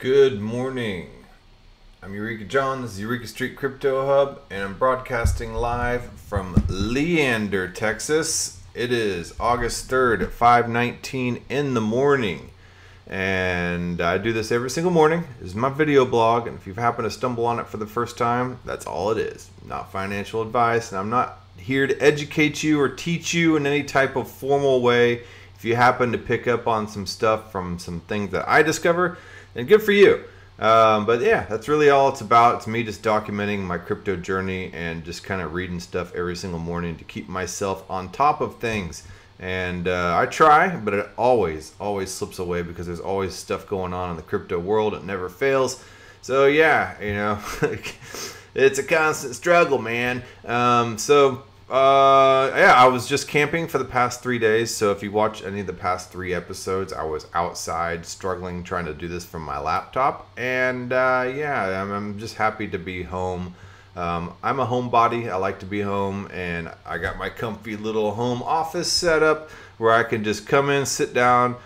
Good morning. I'm Eureka John. This is Eureka Street Crypto Hub, and I'm broadcasting live from Leander, Texas. It is August 3rd at 5:19 in the morning, and I do this every single morning. This is my video blog, and if you happen to stumble on it for the first time, that's all it is. Not financial advice, and I'm not here to educate you or teach you in any type of formal way. If you happen to pick up on some stuff from some things that I discover, then good for you. But yeah, that's really all it's about. It's me just documenting my crypto journey and just kind of reading stuff every single morning to keep myself on top of things. And I try, but it always slips away because there's always stuff going on in the crypto world. It never fails. So yeah, you know, it's a constant struggle, man. Yeah, I was just camping for the past 3 days. So if you watch any of the past 3 episodes, I was outside struggling trying to do this from my laptop. And yeah, I'm just happy to be home. I'm a homebody. I like to be home, and I got my comfy little home office set up where I can just come in, sit down,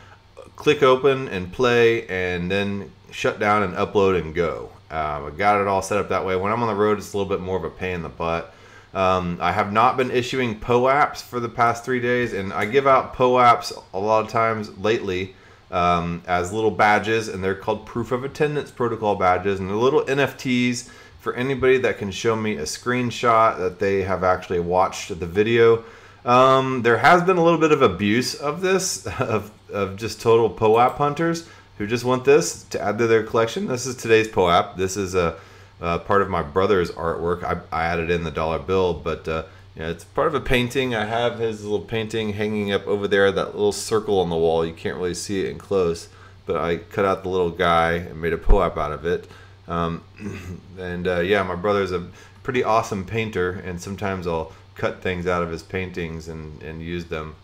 click open and play, and then shut down and upload and go. I got it all set up that way. When I'm on the road, it's a little bit more of a pain in the butt. I have not been issuing POAPs for the past 3 days, and I give out POAPs a lot of times lately as little badges, and they're called Proof of Attendance Protocol badges, and they're little NFTs for anybody that can show me a screenshot that they have actually watched the video. There has been a little bit of abuse of this, of just total POAP hunters who just want this to add to their collection. This is today's POAP. This is a part of my brother's artwork. I added in the dollar bill, but yeah, it's part of a painting. I have his little painting hanging up over there, that little circle on the wall. You can't really see it in close, but I cut out the little guy and made a POAP out of it. Yeah, my brother's a pretty awesome painter, and sometimes I'll cut things out of his paintings and use them.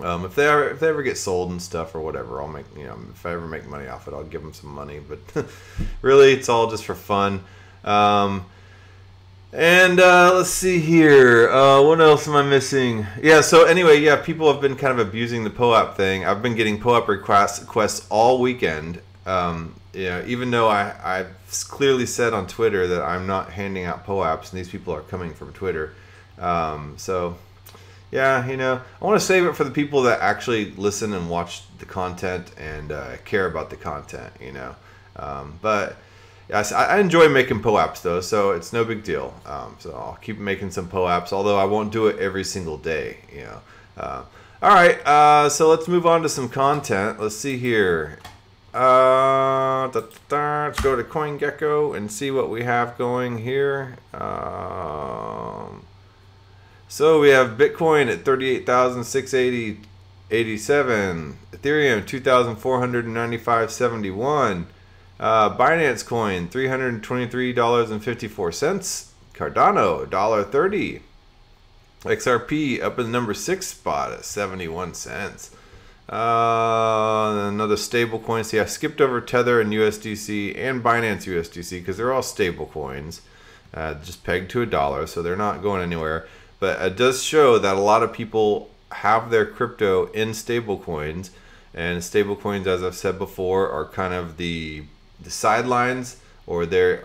If they ever get sold and stuff or whatever, I'll make, you know, if I ever make money off it, I'll give them some money. But really, it's all just for fun. Let's see here. What else am I missing? Yeah. So anyway, yeah, people have been kind of abusing the POAP thing. I've been getting POAP requests all weekend. Yeah, even though I've clearly said on Twitter that I'm not handing out POAPs, and these people are coming from Twitter. So. Yeah, you know, I want to save it for the people that actually listen and watch the content and care about the content, you know. But yes, I enjoy making POAPs though, so it's no big deal. So I'll keep making some POAPs, although I won't do it every single day, you know. All right, so let's move on to some content. Let's see here. Let's go to CoinGecko and see what we have going here. So we have Bitcoin at 38,680.87, Ethereum 2,495.71, Binance Coin $323.54, Cardano $1.30, XRP up in the number 6 spot at 71 cents. Another stable coin. See, I skipped over Tether and USDC and Binance USDC because they're all stable coins, just pegged to $1, so they're not going anywhere. But it does show that a lot of people have their crypto in stable coins, and stable coins, as I've said before, are kind of the sidelines, or they're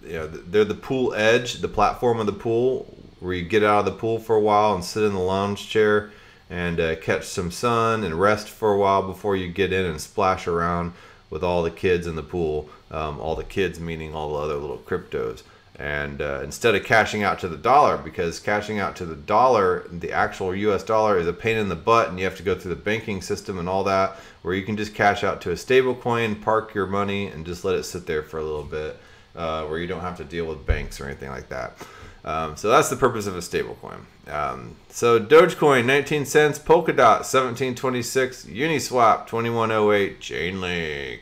the pool edge, the platform of the pool, where you get out of the pool for a while and sit in the lounge chair and catch some sun and rest for a while before you get in and splash around with all the kids in the pool. All the kids meaning all the other little cryptos. And instead of cashing out to the dollar, because cashing out to the dollar, the actual US dollar, is a pain in the butt, and you have to go through the banking system and all that, where you can just cash out to a stable coin, park your money, and just let it sit there for a little bit, where you don't have to deal with banks or anything like that. So that's the purpose of a stable coin. So Dogecoin 19 cents, Polkadot 17.26, Uniswap 21.08,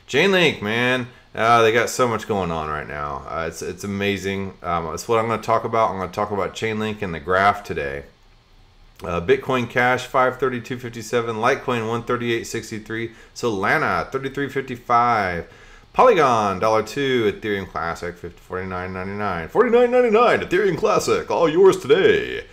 Chainlink, man. They got so much going on right now. It's amazing. That's what I'm going to talk about. I'm going to talk about Chainlink and The Graph today. Bitcoin Cash 532.57, Litecoin 138.63, Solana 33.55, Polygon $2, Ethereum Classic 49.99, 49.99 Ethereum Classic, all yours today.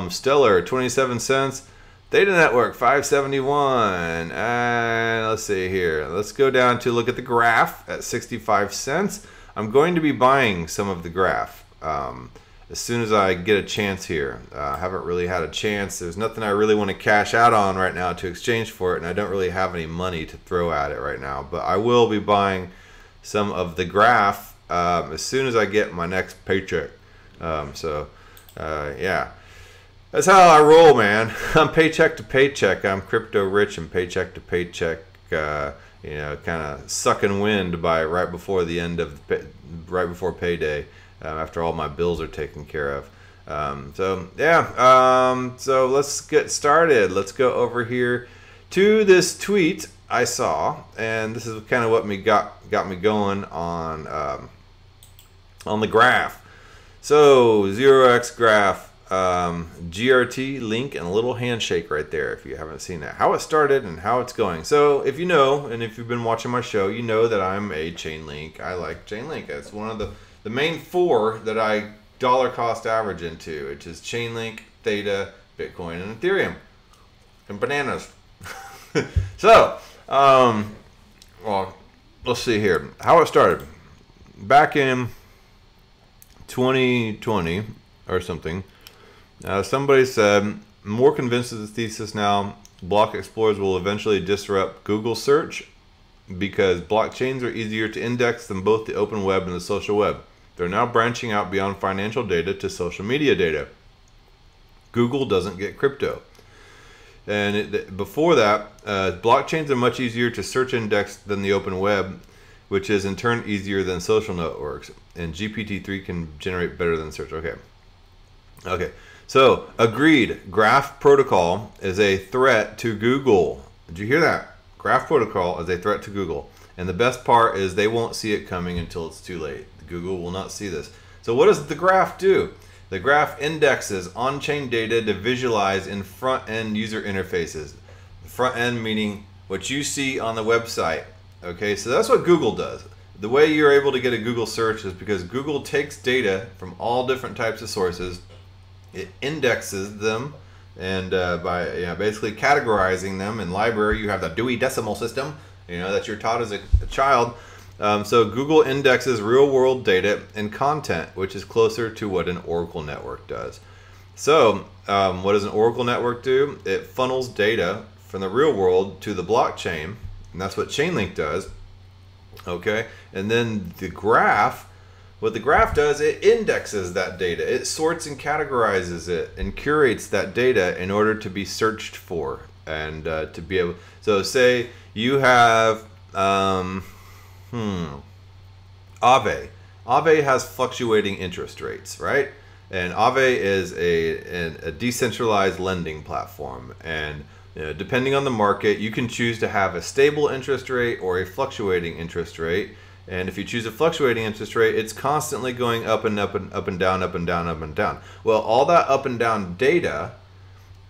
Stellar 27 cents. Theta Network 571, and let's see here. Let's go down to look at the graph at 65 cents. I'm going to be buying some of the graph as soon as I get a chance here. I haven't really had a chance. There's nothing I really want to cash out on right now to exchange for it, and I don't really have any money to throw at it right now. But I will be buying some of the graph as soon as I get my next paycheck. Yeah. That's how I roll, man. I'm paycheck to paycheck. I'm crypto rich and paycheck to paycheck. You know, kind of sucking wind by right before the end of right before payday, after all my bills are taken care of. So let's get started. Let's go over here to this tweet I saw, and this is kind of what got me going on the graph. So 0x graph. GRT link and a little handshake right there if you haven't seen that, how it started and how it's going. So if you know, and if you've been watching my show, you know that I'm a Chainlink. I like Chainlink. It's one of the main four that I dollar cost average into, which is Chainlink, Theta, Bitcoin, and Ethereum, and bananas. So well, let's see here how it started back in 2020 or something. Somebody said, more convinced of the thesis now, block explorers will eventually disrupt Google search because blockchains are easier to index than both the open web and the social web. They're now branching out beyond financial data to social media data. Google doesn't get crypto. And before that, blockchains are much easier to search index than the open web, which is in turn easier than social networks. And GPT-3 can generate better than search. Okay. So, agreed, Graph Protocol is a threat to Google. Did you hear that? Graph Protocol is a threat to Google. And the best part is they won't see it coming until it's too late. Google will not see this. So what does the graph do? The graph indexes on-chain data to visualize in front-end user interfaces. Front-end meaning what you see on the website. Okay, so that's what Google does. The way you're able to get a Google search is because Google takes data from all different types of sources. It indexes them, and by basically categorizing them. In library, you have the Dewey Decimal System, that you're taught as a child. So Google indexes real-world data and content, which is closer to what an Oracle network does. So what does an Oracle network do? It funnels data from the real world to the blockchain, and that's what Chainlink does. Okay, and then the graph. What the graph does, it indexes that data. It sorts and categorizes it and curates that data in order to be searched for and to be able. So say you have Aave. Aave has fluctuating interest rates, right? And Aave is a decentralized lending platform, and depending on the market, you can choose to have a stable interest rate or a fluctuating interest rate. And if you choose a fluctuating interest rate, it's constantly going up and up and up and down, up and down, up and down. Well, all that up and down data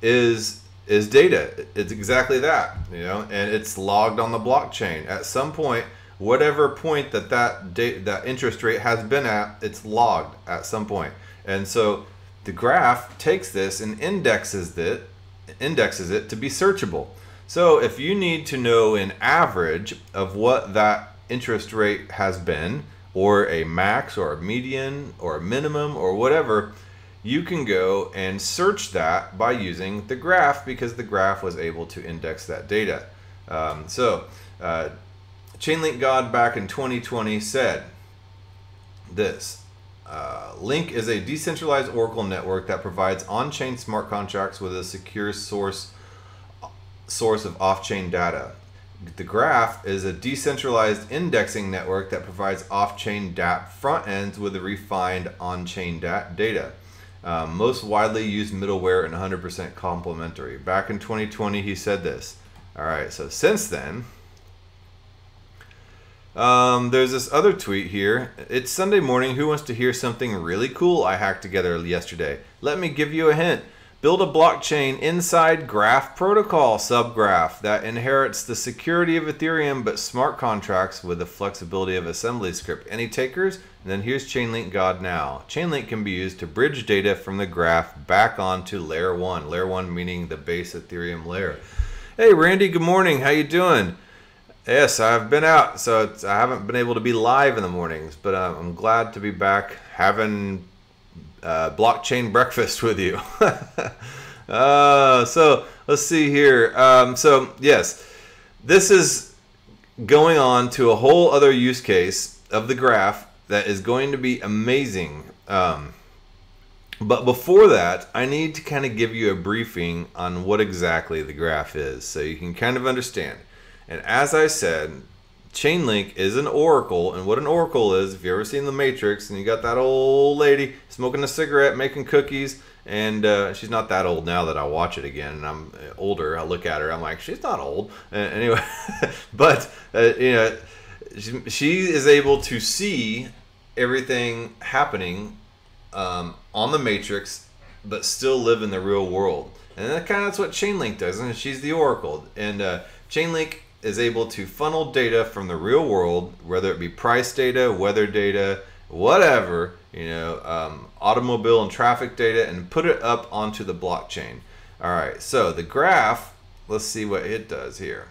is data. It's exactly that, and it's logged on the blockchain. At some point, whatever point that interest rate has been at, it's logged at some point. And so the graph takes this and indexes it to be searchable. So if you need to know an average of what that interest rate has been, or a max or a median or a minimum or whatever, you can go and search that by using the graph, because the graph was able to index that data. Chainlink God back in 2020 said this: Link is a decentralized Oracle network that provides on-chain smart contracts with a secure source of off-chain data. The graph is a decentralized indexing network that provides off-chain dApp front ends with a refined on-chain data. Most widely used middleware and 100% complementary. Back in 2020, he said this. All right, so since then, there's this other tweet here. It's Sunday morning. Who wants to hear something really cool I hacked together yesterday? Let me give you a hint. Build a blockchain inside Graph Protocol subgraph that inherits the security of Ethereum but smart contracts with the flexibility of assembly script. Any takers? And then here's Chainlink God now. Chainlink can be used to bridge data from the graph back onto layer 1. Layer 1 meaning the base Ethereum layer. Hey Randy, good morning. How you doing? Yes, I've been out, so I haven't been able to be live in the mornings, but I'm glad to be back having blockchain breakfast with you. So let's see here. So yes, this is going on to a whole other use case of the graph that is going to be amazing. But before that, I need to kind of give you a briefing on what exactly the graph is so you can kind of understand. And as I said, Chainlink is an oracle, and what an oracle is, if you've ever seen The Matrix, and you got that old lady smoking a cigarette, making cookies, and she's not that old now that I watch it again, and I'm older, I look at her, I'm like, she's not old. Anyway, but, you know, she is able to see everything happening on The Matrix, but still live in the real world. And that's what Chainlink does, and she's the oracle. And Chainlink is able to funnel data from the real world, whether it be price data, weather data, whatever, you know, automobile and traffic data, and put it up onto the blockchain. All right, so the graph, let's see what it does here.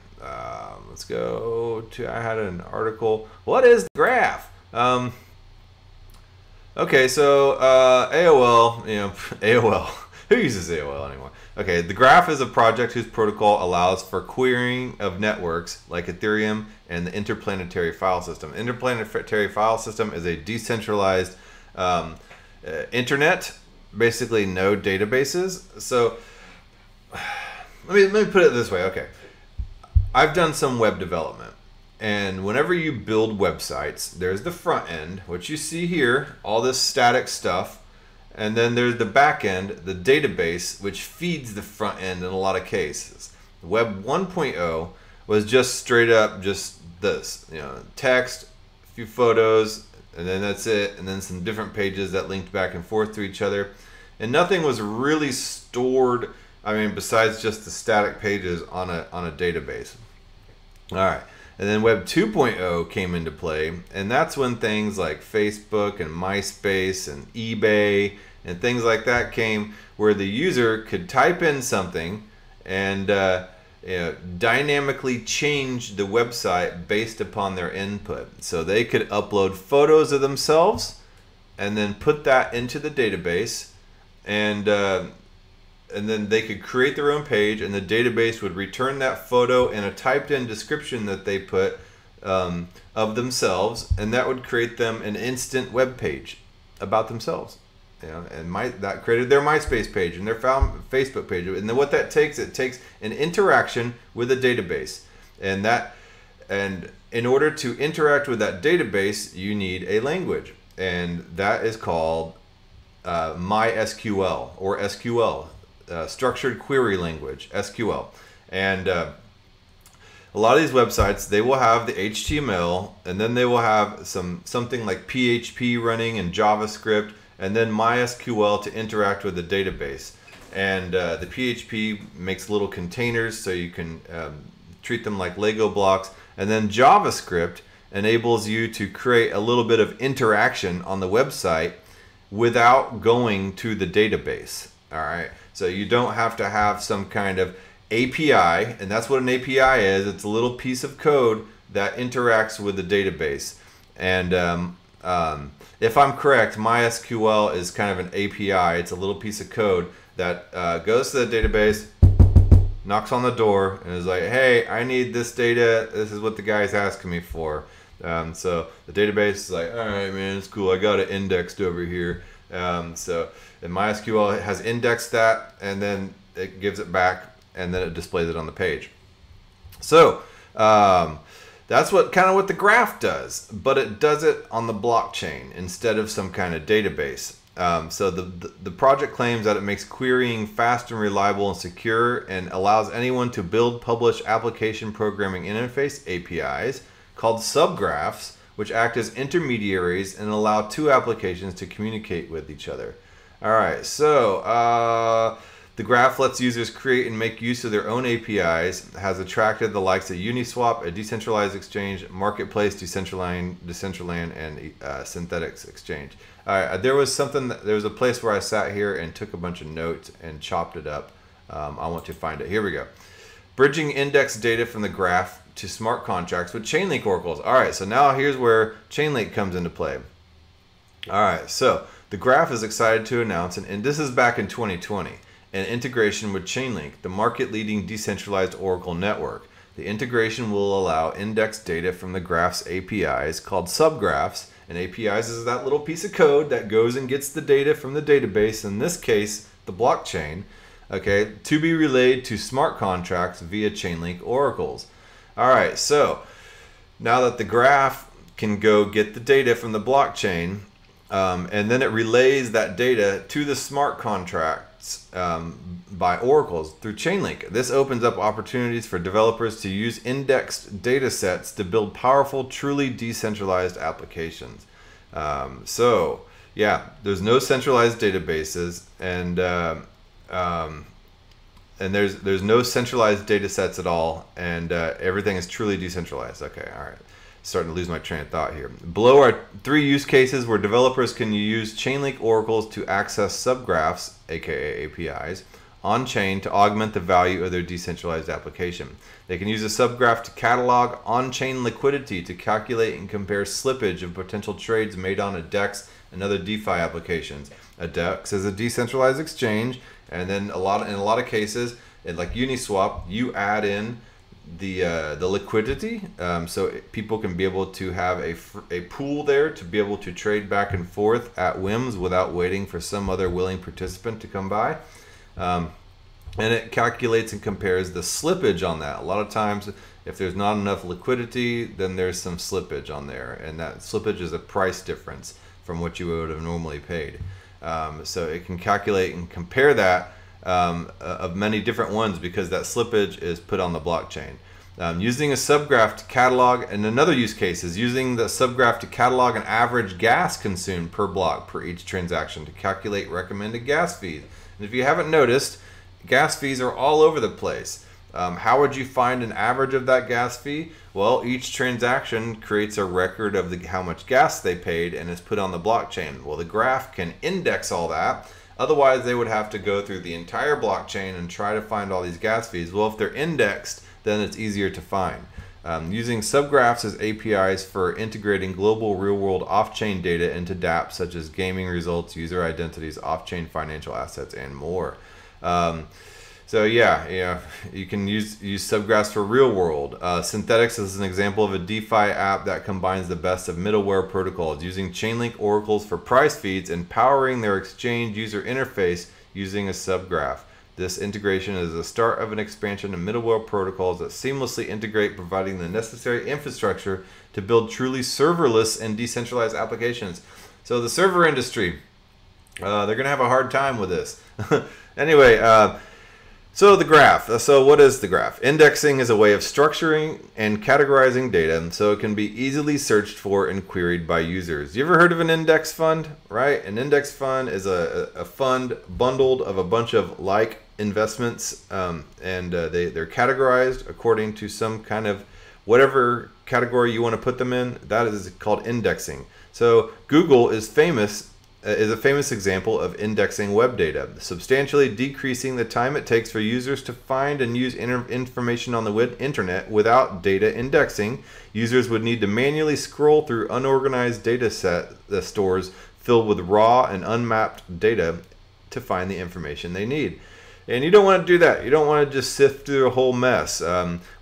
Let's go to, I had an article. What is the graph? Okay, so AOL, you know, AOL. Who uses AOL anymore? Okay, the Graph is a project whose protocol allows for querying of networks like Ethereum and the interplanetary file system. Interplanetary file system is a decentralized internet, basically no databases. So let me put it this way. Okay, I've done some web development, and whenever you build websites, there's the front end, which you see here, all this static stuff. And then there's the back end, the database, which feeds the front end in a lot of cases. Web 1.0 was just straight up just this, you know, text, a few photos, and then that's it. And then some different pages that linked back and forth to each other. And nothing was really stored, I mean, besides just the static pages on a database. All right. And then Web 2.0 came into play, and that's when things like Facebook and MySpace and eBay and things like that came, where the user could type in something and you know, dynamically change the website based upon their input. So they could upload photos of themselves and then put that into the database, and then they could create their own page, and the database would return that photo and a typed in description that they put of themselves, and that would create them an instant web page about themselves. You know, and that created their MySpace page and their Facebook page. And then what that takes, it takes an interaction with a database, and in order to interact with that database, you need a language, and that is called MySQL or SQL. Structured query language, SQL. And a lot of these websites, they will have the HTML, and then they will have something like PHP running and JavaScript, and then MySQL to interact with the database. And the PHP makes little containers so you can treat them like Lego blocks. And then JavaScript enables you to create a little bit of interaction on the website without going to the database. All right. So you don't have to have some kind of API, and that's what an API is. It's a little piece of code that interacts with the database. And if I'm correct, MySQL is kind of an API. It's a little piece of code that goes to the database, knocks on the door, and is like, hey, I need this data. This is what the guy's asking me for. So the database is like, all right, man, it's cool. I got it indexed over here. And MySQL has indexed that, and then it gives it back, and then it displays it on the page. So that's what the graph does, but it does it on the blockchain instead of some kind of database. So the project claims that it makes querying fast and reliable and secure, and allows anyone to build, publish application programming interface APIs called subgraphs, which act as intermediaries and allow two applications to communicate with each other. All right, so The graph lets users create and make use of their own APIs, has attracted the likes of Uniswap, a decentralized exchange, Marketplace, Decentraland, and Synthetics Exchange. There was a place where I sat here and took a bunch of notes and chopped it up. I want to find it. Here we go. Bridging index data from the graph to smart contracts with Chainlink oracles. All right, so now here's where Chainlink comes into play. All right, so the graph is excited to announce, and this is back in 2020, an integration with Chainlink, the market-leading decentralized oracle network. The integration will allow indexed data from the graph's APIs, called subgraphs, and APIs is that little piece of code that goes and gets the data from the database, in this case, the blockchain, okay, to be relayed to smart contracts via Chainlink oracles. All right, so now that the graph can go get the data from the blockchain, and then it relays that data to the smart contracts by oracles through Chainlink. This opens up opportunities for developers to use indexed data sets to build powerful, truly decentralized applications. So yeah, there's no centralized databases, and there's no centralized data sets at all, and everything is truly decentralized. Okay, all right. Starting to lose my train of thought here. Below are 3 use cases where developers can use Chainlink oracles to access subgraphs, aka APIs, on-chain to augment the value of their decentralized application. They can use a subgraph to catalog on-chain liquidity to calculate and compare slippage of potential trades made on a DEX and other DeFi applications. A DEX is a decentralized exchange, and then in a lot of cases, like Uniswap, you add in the liquidity, so people can be able to have a pool there to be able to trade back and forth at whims without waiting for some other willing participant to come by. And it calculates and compares the slippage on that. A lot of times, if there's not enough liquidity, then there's some slippage on there, and that slippage is a price difference from what you would have normally paid. So it can calculate and compare that of many different ones, because that slippage is put on the blockchain. Using a subgraph to catalog, and another use case is using the subgraph to catalog an average gas consumed per block per each transaction to calculate recommended gas fees. And if you haven't noticed, gas fees are all over the place. How would you find an average of that gas fee? Well, each transaction creates a record of how much gas they paid, and is put on the blockchain. Well, the graph can index all that. Otherwise, they would have to go through the entire blockchain and try to find all these gas fees. Well, if they're indexed, then it's easier to find. Using subgraphs as APIs for integrating global real-world off-chain data into dApps such as gaming results, user identities, off-chain financial assets, and more. So yeah, you can use subgraphs for real world. Synthetics is an example of a DeFi app that combines the best of middleware protocols, using Chainlink oracles for price feeds and powering their exchange user interface using a subgraph. This integration is the start of an expansion of middleware protocols that seamlessly integrate, providing the necessary infrastructure to build truly serverless and decentralized applications. So the server industry, they're going to have a hard time with this. Anyway, so the graph. So what is the graph? Indexing is a way of structuring and categorizing data so it can be easily searched for and queried by users. You ever heard of an index fund, right? An index fund is a fund bundled of a bunch of like investments, and they're categorized according to some kind of whatever category you want to put them in. That is called indexing. So Google is a famous example of indexing web data, substantially decreasing the time it takes for users to find and use information on the internet. Without data indexing, users would need to manually scroll through unorganized data stores filled with raw and unmapped data to find the information they need. And you don't want to do that. You don't want to just sift through a whole mess.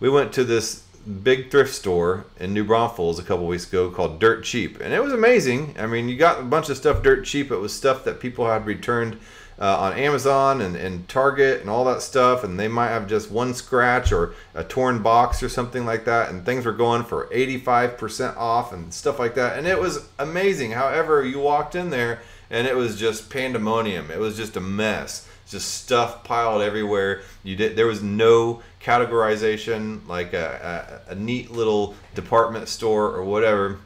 We went to this big thrift store in New Braunfels a couple weeks ago called Dirt Cheap, and it was amazing. I mean, you got a bunch of stuff dirt cheap. It was stuff that people had returned on Amazon and Target and all that stuff, and they might have just one scratch or a torn box or something like that, and things were going for 85% off and stuff like that, and it was amazing. However, you walked in there and it was just pandemonium. It was just a mess. Just stuff piled everywhere. There was no categorization, like a neat little department store or whatever.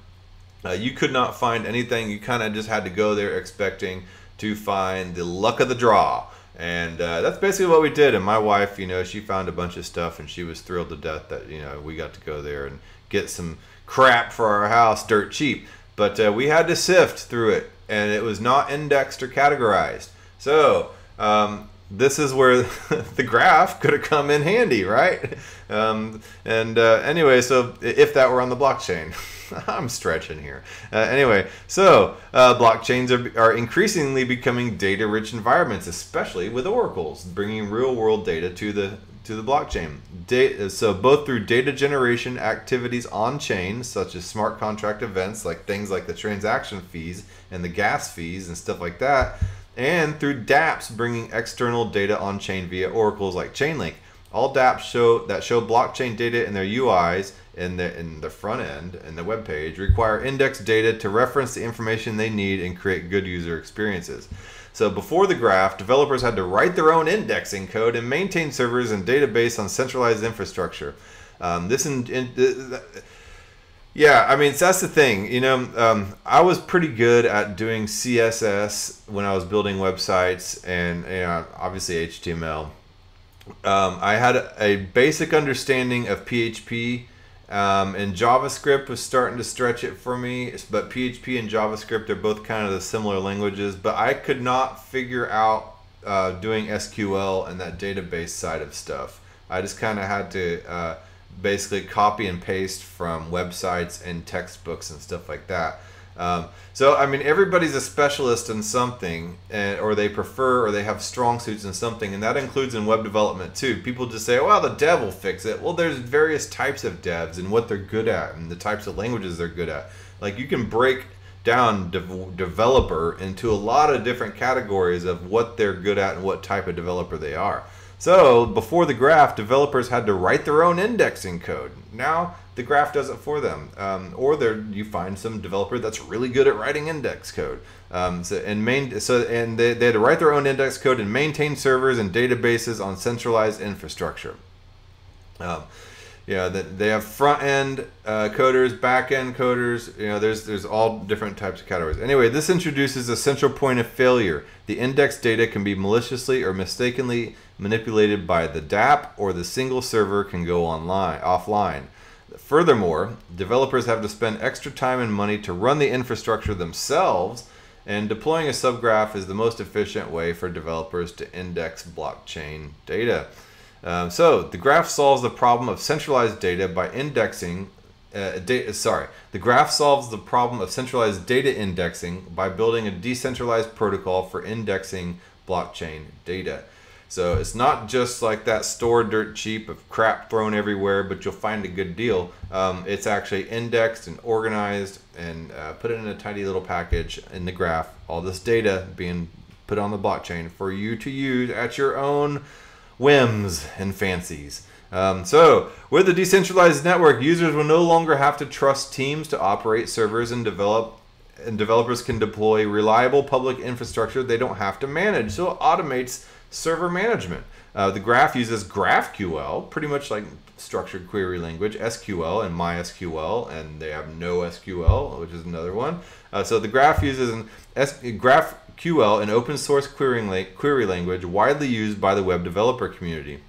You could not find anything. You kind of just had to go there expecting to find the luck of the draw. And that's basically what we did. And my wife, you know, she found a bunch of stuff, and she was thrilled to death that, you know, we got to go there and get some crap for our house dirt cheap. But we had to sift through it, and it was not indexed or categorized. So this is where the graph could have come in handy, right? Anyway, so if that were on the blockchain. I'm stretching here. Anyway, so blockchains are increasingly becoming data-rich environments, especially with oracles, bringing real-world data to the blockchain. So both through data generation activities on-chain, such as smart contract events, like things like the transaction fees and the gas fees and stuff like that, and through dApps bringing external data on-chain via oracles like Chainlink. All dApps show blockchain data in their UIs in the front end and the web page require indexed data to reference the information they need and create good user experiences. So before the graph, developers had to write their own indexing code and maintain servers and database on centralized infrastructure. Yeah, I mean, so that's the thing. You know, I was pretty good at doing CSS when I was building websites, and you know, obviously HTML. I had a basic understanding of PHP, and JavaScript was starting to stretch it for me, but PHP and JavaScript are both kind of the similar languages, but I could not figure out doing SQL and that database side of stuff. I just kind of had to basically copy and paste from websites and textbooks and stuff like that. So I mean, everybody's a specialist in something, or they prefer, or they have strong suits in something, and that includes in web development too. People just say, well, the dev will fix it. Well, there's various types of devs and what they're good at and the types of languages they're good at. Like, you can break down developer into a lot of different categories of what they're good at and what type of developer they are. So before the graph, developers had to write their own indexing code. Now the graph does it for them, or you find some developer that's really good at writing index code. And they had to write their own index code and maintain servers and databases on centralized infrastructure. Yeah, they have front end coders, back end coders. You know, there's all different types of categories. Anyway, this introduces a central point of failure. The index data can be maliciously or mistakenly manipulated by the dApp, or the single server can go offline. Furthermore, developers have to spend extra time and money to run the infrastructure themselves, and deploying a subgraph is the most efficient way for developers to index blockchain data. So the graph solves the problem of centralized data by indexing. The graph solves the problem of centralized data indexing by building a decentralized protocol for indexing blockchain data. So it's not just like that store dirt cheap of crap thrown everywhere, but you'll find a good deal. It's actually indexed and organized and put it in a tiny little package in the graph. All this data being put on the blockchain for you to use at your own whims and fancies. So with the decentralized network, users will no longer have to trust teams to operate servers and developers can deploy reliable public infrastructure they don't have to manage. So it automates server management. The graph uses GraphQL, pretty much like structured query language, SQL and MySQL, and they have NoSQL, which is another one. So the graph uses GraphQL, an open source query language widely used by the web developer community.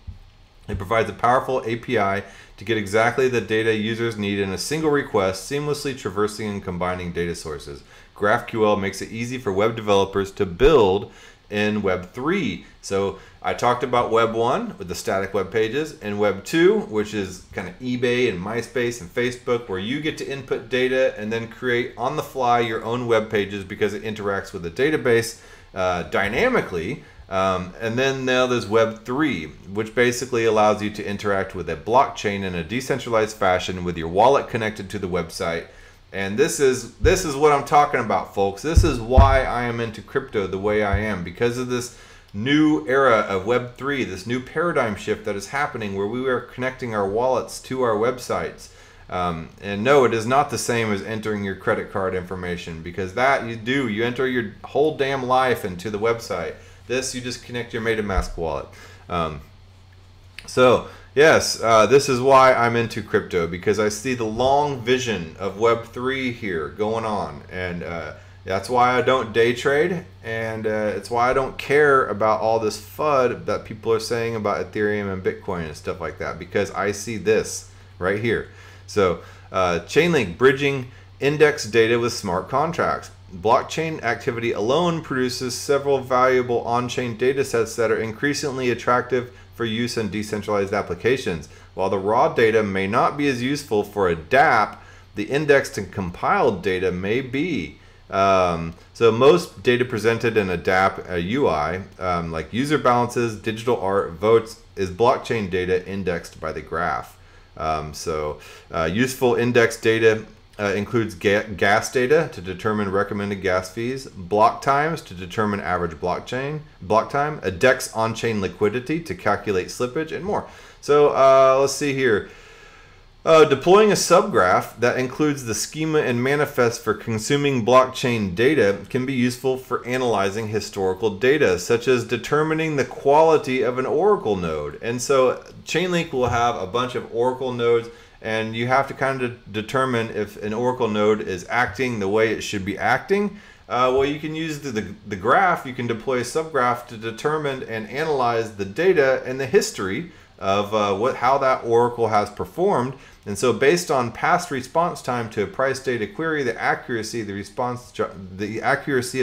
It provides a powerful API to get exactly the data users need in a single request, seamlessly traversing and combining data sources. GraphQL makes it easy for web developers to build in Web 3. So I talked about Web 1 with the static web pages, and Web 2, which is kind of eBay and MySpace and Facebook, where you get to input data and then create on the fly your own web pages because it interacts with the database dynamically. And then now there's Web 3, which basically allows you to interact with a blockchain in a decentralized fashion with your wallet connected to the website. And this is what I'm talking about, folks. This is why I am into crypto the way I am, because of this new era of Web 3, this new paradigm shift that is happening where we are connecting our wallets to our websites. And no, it is not the same as entering your credit card information, because that you enter your whole damn life into the website. This, you just connect your MetaMask wallet. So yes, this is why I'm into crypto, because I see the long vision of Web 3 here going on, and That's why I don't day trade, and it's why I don't care about all this FUD that people are saying about Ethereum and Bitcoin and stuff like that, because I see this right here. So Chainlink bridging index data with smart contracts. Blockchain activity alone produces several valuable on-chain data sets that are increasingly attractive for use in decentralized applications. While the raw data may not be as useful for a dApp, the indexed and compiled data may be. So most data presented in a dApp, a UI, like user balances, digital art, votes, is blockchain data indexed by the graph. Useful index data includes gas data to determine recommended gas fees, block times to determine average block time, a DEX on-chain liquidity to calculate slippage, and more. So let's see here. Deploying a subgraph that includes the schema and manifest for consuming blockchain data can be useful for analyzing historical data, such as determining the quality of an Oracle node. And so Chainlink will have a bunch of Oracle nodes, and you have to kind of determine if an Oracle node is acting the way it should be acting. Well, you can use the graph, you can deploy a subgraph to determine and analyze the data and the history of how that Oracle has performed. And so based on past response time to a price data query, the accuracy of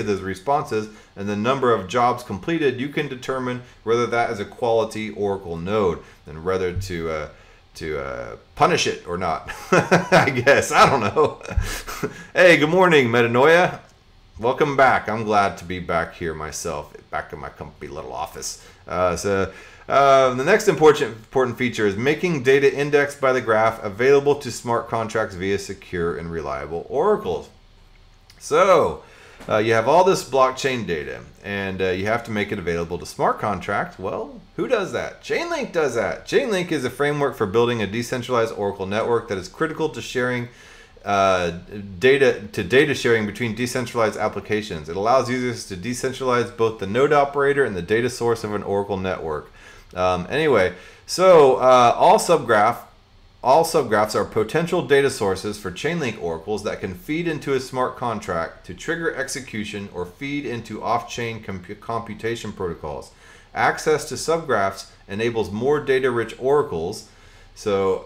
those responses and the number of jobs completed, you can determine whether that is a quality Oracle node and whether to punish it or not. I guess. I don't know. Hey, good morning, Metanoia. Welcome back. I'm glad to be back here myself, back in my comfy little office. The next important feature is making data indexed by the graph available to smart contracts via secure and reliable oracles. So you have all this blockchain data, and you have to make it available to smart contracts. Well, who does that? Chainlink does that. Chainlink is a framework for building a decentralized oracle network that is critical to sharing data sharing between decentralized applications. It allows users to decentralize both the node operator and the data source of an oracle network. All subgraphs are potential data sources for Chainlink oracles that can feed into a smart contract to trigger execution or feed into off-chain computation protocols. Access to subgraphs enables more data-rich oracles. Smart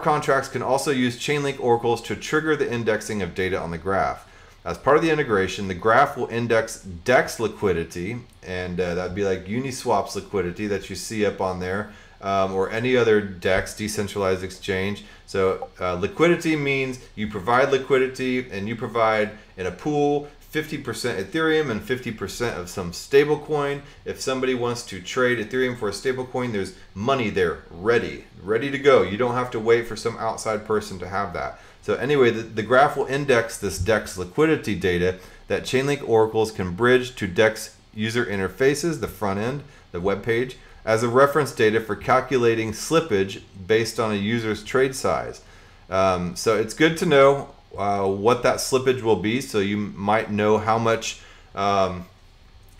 contracts can also use Chainlink oracles to trigger the indexing of data on the graph. As part of the integration, the graph will index DEX liquidity, and that'd be like Uniswap's liquidity that you see up on there, or any other DEX, decentralized exchange. So liquidity means you provide liquidity, and you provide in a pool 50% Ethereum and 50% of some stable coin. If somebody wants to trade Ethereum for a stable coin, there's money there ready to go. You don't have to wait for some outside person to have that. So anyway, the graph will index this DEX liquidity data that Chainlink oracles can bridge to DEX user interfaces, the front end, the web page, as a reference data for calculating slippage based on a user's trade size. So it's good to know what that slippage will be, so you might know how much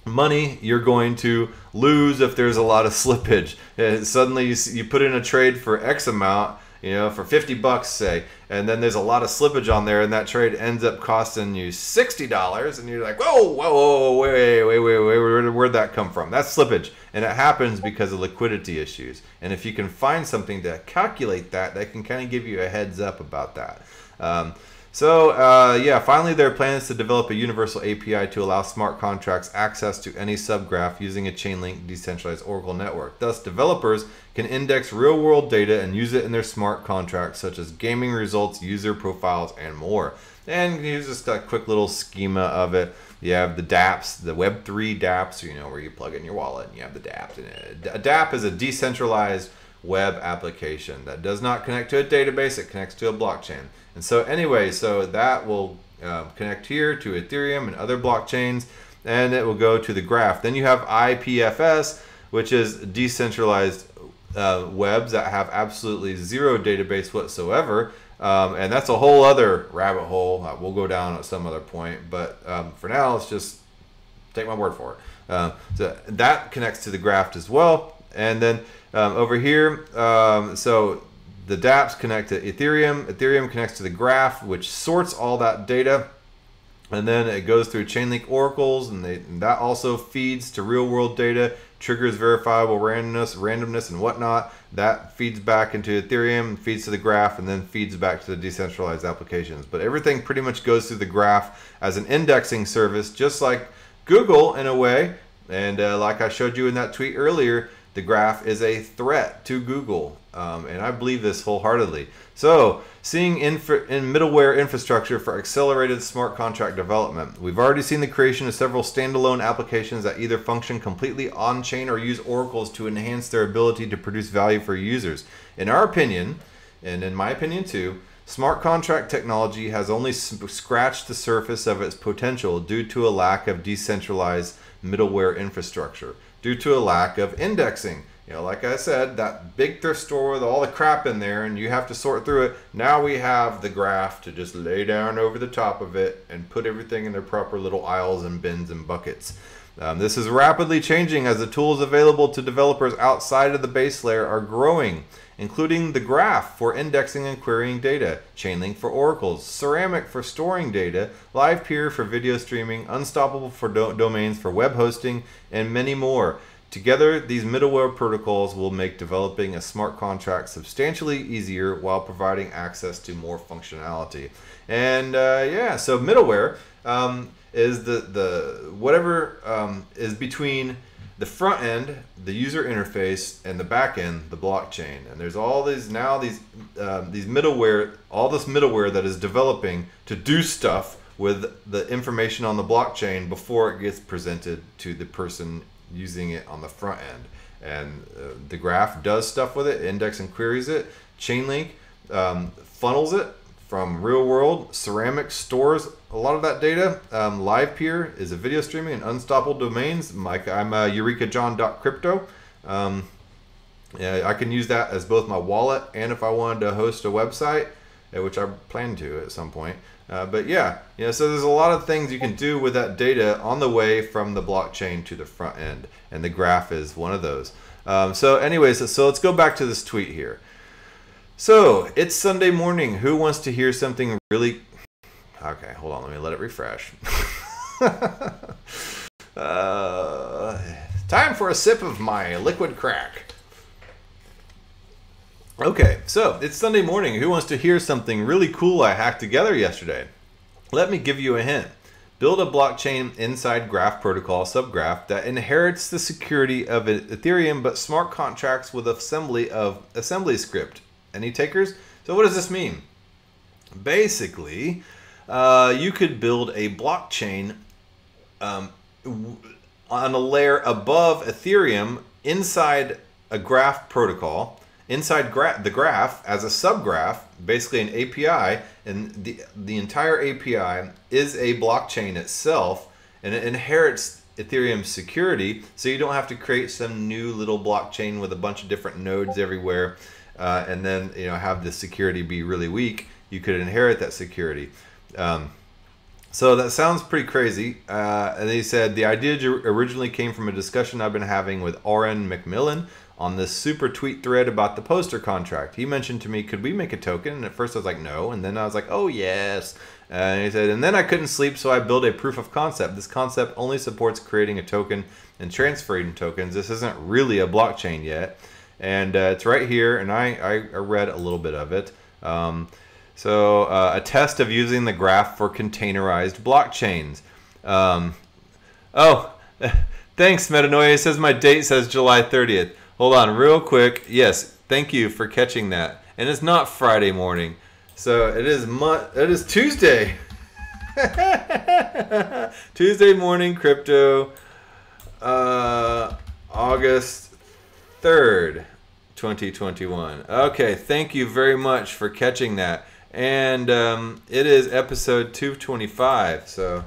money you're going to lose if there's a lot of slippage. Suddenly you put in a trade for X amount, for 50 bucks, say, and then there's a lot of slippage on there, and that trade ends up costing you $60, and you're like, whoa, wait, where'd that come from? That's slippage, and it happens because of liquidity issues. And if you can find something to calculate that can kind of give you a heads up about that. Finally, there are plans to develop a universal API to allow smart contracts access to any subgraph using a Chainlink decentralized oracle network. Thus, developers can index real-world data and use it in their smart contracts, such as gaming results, user profiles, and more. And here's just a quick little schema of it. You have the dApps, the Web3 dApps, where you plug in your wallet, and you have the dApps. And a dApp is a decentralized web application that does not connect to a database, it connects to a blockchain. And so anyway, that will connect here to Ethereum and other blockchains, and it will go to the graph. Then you have IPFS, which is decentralized webs that have absolutely zero database whatsoever. And that's a whole other rabbit hole that we'll go down at some other point. But for now, let's just take my word for it. So that connects to the graph as well. And then over here, so the dApps connect to Ethereum. Ethereum connects to the graph, which sorts all that data. And then it goes through Chainlink oracles, and that also feeds to real-world data, triggers verifiable randomness, and whatnot. That feeds back into Ethereum, feeds to the graph, and then feeds back to the decentralized applications. But everything pretty much goes through the graph as an indexing service, just like Google in a way. And like I showed you in that tweet earlier, the graph is a threat to Google. And I believe this wholeheartedly. So, seeing in middleware infrastructure for accelerated smart contract development. We've already seen the creation of several standalone applications that either function completely on-chain or use oracles to enhance their ability to produce value for users. In our opinion, and in my opinion too, smart contract technology has only scratched the surface of its potential due to a lack of decentralized middleware infrastructure, due to a lack of indexing. You know, like I said, that big thrift store with all the crap in there and you have to sort through it. Now we have the graph to just lay down over the top of it and put everything in their proper little aisles and bins and buckets. This is rapidly changing as the tools available to developers outside of the base layer are growing, including the graph for indexing and querying data, Chainlink for oracles, Ceramic for storing data, LivePeer for video streaming, Unstoppable for domains for web hosting, and many more. Together, these middleware protocols will make developing a smart contract substantially easier while providing access to more functionality. And yeah, so middleware is the whatever is between the front end, the user interface, and the back end, the blockchain. And there's all these now these middleware, all this middleware that is developing to do stuff with the information on the blockchain before it gets presented to the person using it on the front end. And the graph does stuff with it, index and queries it. Chainlink funnels it from real world. Ceramic stores a lot of that data. LivePeer is a video streaming and Unstoppable domains. Like I'm eurekajohn.crypto. Yeah, I can use that as both my wallet and if I wanted to host a website, which I plan to at some point. But yeah, so there's a lot of things you can do with that data on the way from the blockchain to the front end, and the graph is one of those. So anyways, so let's go back to this tweet here. So it's Sunday morning. Who wants to hear something really... Okay, hold on, let me let it refresh. Time for a sip of my liquid crack. Okay, so it's Sunday morning. Who wants to hear something really cool I hacked together yesterday? Let me give you a hint. Build a blockchain inside graph protocol subgraph that inherits the security of Ethereum but smart contracts with assembly script. Any takers? So what does this mean? Basically, you could build a blockchain on a layer above Ethereum inside a graph protocol, inside the graph as a subgraph, basically an API, and the entire API is a blockchain itself, and it inherits Ethereum's security, so you don't have to create some new little blockchain with a bunch of different nodes everywhere, and then have the security be really weak. You could inherit that security. So that sounds pretty crazy. And he said, the idea originally came from a discussion I've been having with Oren McMillan on this super tweet thread about the poster contract. He mentioned to me, could we make a token? And at first I was like, no. And then I was like, oh, yes. And he said, and then I couldn't sleep, so I built a proof of concept. This concept only supports creating a token and transferring tokens. This isn't really a blockchain yet. And it's right here, and I read a little bit of it. So a test of using the graph for containerized blockchains. Oh, thanks, Metanoia. It says my date says July 30th. Hold on real quick. Yes, thank you for catching that. And it's not Friday morning. So it is Tuesday. Tuesday morning crypto, August 3rd, 2021. Okay, thank you very much for catching that. And it is episode 225. So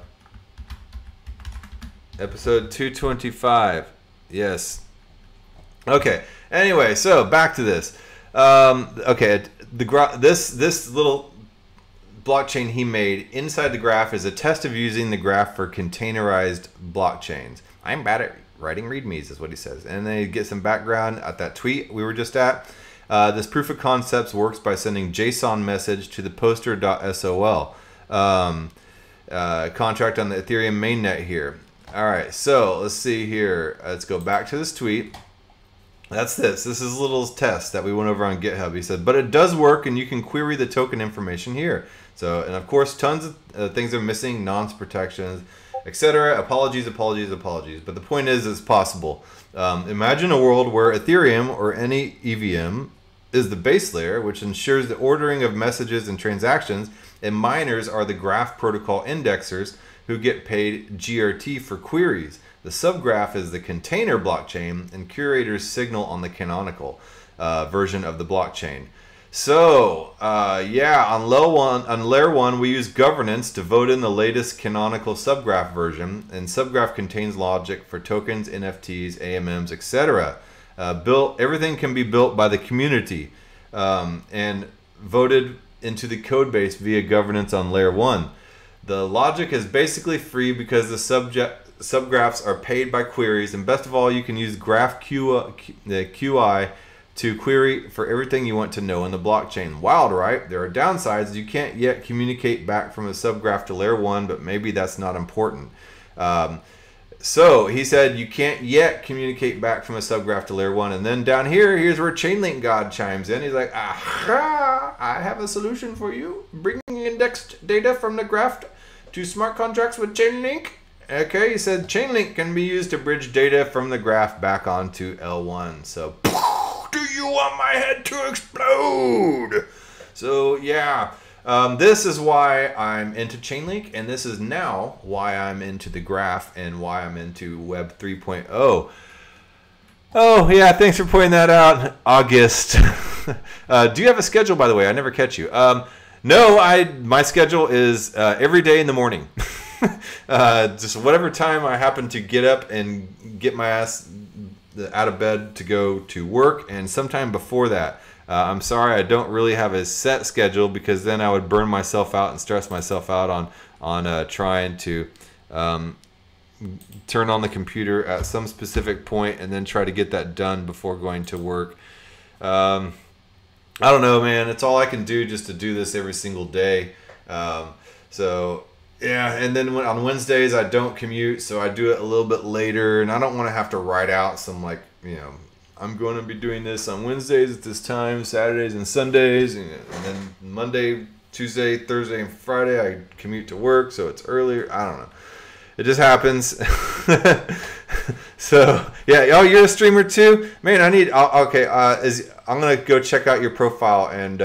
episode 225. Yes. Okay. Anyway, so back to this. Okay, this little blockchain he made inside the graph is a test of using the graph for containerized blockchains. I'm bad at writing readmes, is what he says. And then you get some background at that tweet we were just at. This proof of concepts works by sending JSON message to the poster.sol contract on the Ethereum mainnet here. All right, so let's see here. Let's go back to this tweet. That's this. This is a little test that we went over on GitHub. He said, but it does work and you can query the token information here. So, and of course, tons of things are missing, nonce protections, etc. Apologies. But the point is, it's possible. Imagine a world where Ethereum or any EVM is the base layer, which ensures the ordering of messages and transactions, and miners are the graph protocol indexers who get paid GRT for queries. The subgraph is the container blockchain, and curators signal on the canonical version of the blockchain. So, yeah, on layer 1, we use governance to vote in the latest canonical subgraph version, and subgraph contains logic for tokens, NFTs, AMMs, etc. Everything can be built by the community and voted into the code base via governance on layer 1. The logic is basically free because the subgraphs are paid by queries, and best of all, you can use GraphQI to query for everything you want to know in the blockchain. Wild, right? There are downsides. You can't yet communicate back from a subgraph to layer 1, but maybe that's not important. So he said you can't yet communicate back from a subgraph to layer 1. And then down here, here's where Chainlink God chimes in. He's like, aha, I have a solution for you. Bringing indexed data from the graph to smart contracts with Chainlink. Okay, he said Chainlink can be used to bridge data from the graph back onto L1. So, do you want my head to explode? So, yeah. This is why I'm into Chainlink, and this is now why I'm into the graph and why I'm into Web 3.0. Oh, yeah, thanks for pointing that out, August. Do you have a schedule, by the way? I never catch you. No, my schedule is every day in the morning. Just whatever time I happen to get up and get my ass out of bed to go to work, and sometime before that. I'm sorry, I don't really have a set schedule because then I would burn myself out and stress myself out on trying to turn on the computer at some specific point and then try to get that done before going to work. I don't know, man. It's all I can do just to do this every single day. So yeah, and then on Wednesdays I don't commute, so I do it a little bit later, and I don't want to have to write out some I'm going to be doing this on Wednesdays at this time, Saturdays and Sundays, and then Monday, Tuesday, Thursday, and Friday I commute to work, so it's earlier. I don't know. It just happens. So yeah, oh, you're a streamer too, man. I'm gonna go check out your profile and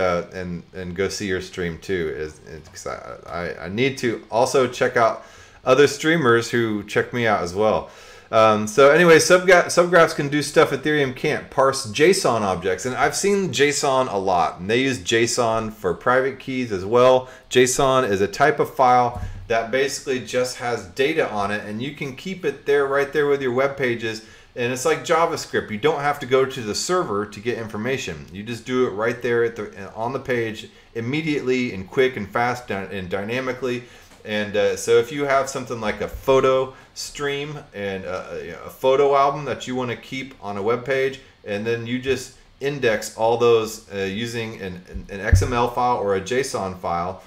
go see your stream too. Because I need to also check out other streamers who check me out as well. So anyway, subgraphs can do stuff Ethereum can't. Parse JSON objects, and I've seen JSON a lot, and they use JSON for private keys as well. JSON is a type of file that basically just has data on it, and you can keep it there, right there with your web pages. And it's like JavaScript. You don't have to go to the server to get information. You just do it right there on the page immediately and quick and fast and dynamically. And so if you have something like a photo stream and a photo album that you want to keep on a web page, and then you just index all those using an XML file or a JSON file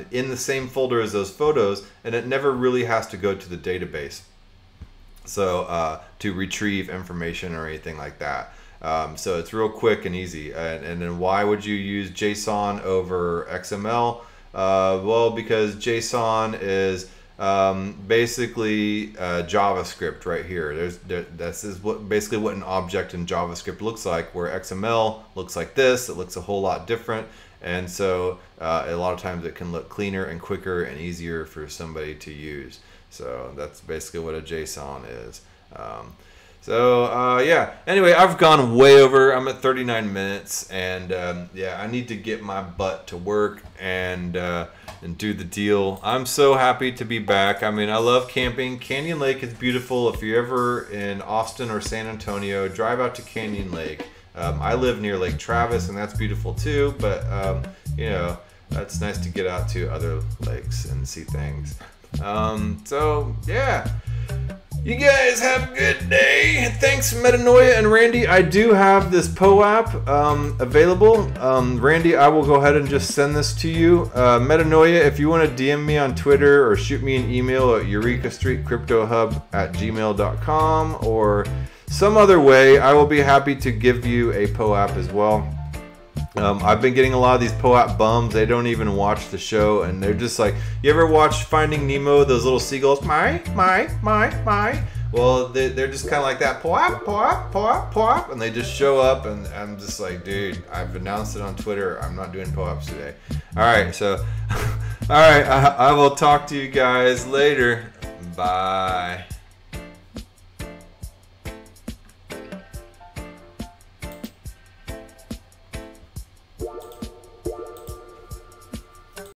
in the same folder as those photos, and it never really has to go to the database to retrieve information or anything like that. So it's real quick and easy. And then why would you use JSON over XML? Well, because JSON is basically JavaScript right here. This is basically what an object in JavaScript looks like, where XML looks like this. It looks a whole lot different, and so a lot of times it can look cleaner and quicker and easier for somebody to use. So that's basically what a JSON is. Yeah, anyway, I've gone way over. I'm at 39 minutes, and yeah, I need to get my butt to work and do the deal. I'm so happy to be back. I mean, I love camping. Canyon Lake is beautiful. If you're ever in Austin or San Antonio, drive out to Canyon Lake. I live near Lake Travis, and that's beautiful too, but you know, it's nice to get out to other lakes and see things. So yeah. You guys have a good day. Thanks, Metanoia and Randy. I do have this POAP available. Randy, I will go ahead and just send this to you. Metanoia, if you want to DM me on Twitter or shoot me an email at eurekastreetcryptohub@gmail.com or some other way, I will be happy to give you a POAP as well. I've been getting a lot of these POAP bums. They don't even watch the show, and they're just like, you ever watch Finding Nemo, those little seagulls? My. Well, they're just kind of like that, POAP, POAP, POAP, POAP, and they just show up, and I'm just like, dude, I've announced it on Twitter. I'm not doing POAPs today. All right, so, all right, I will talk to you guys later. Bye.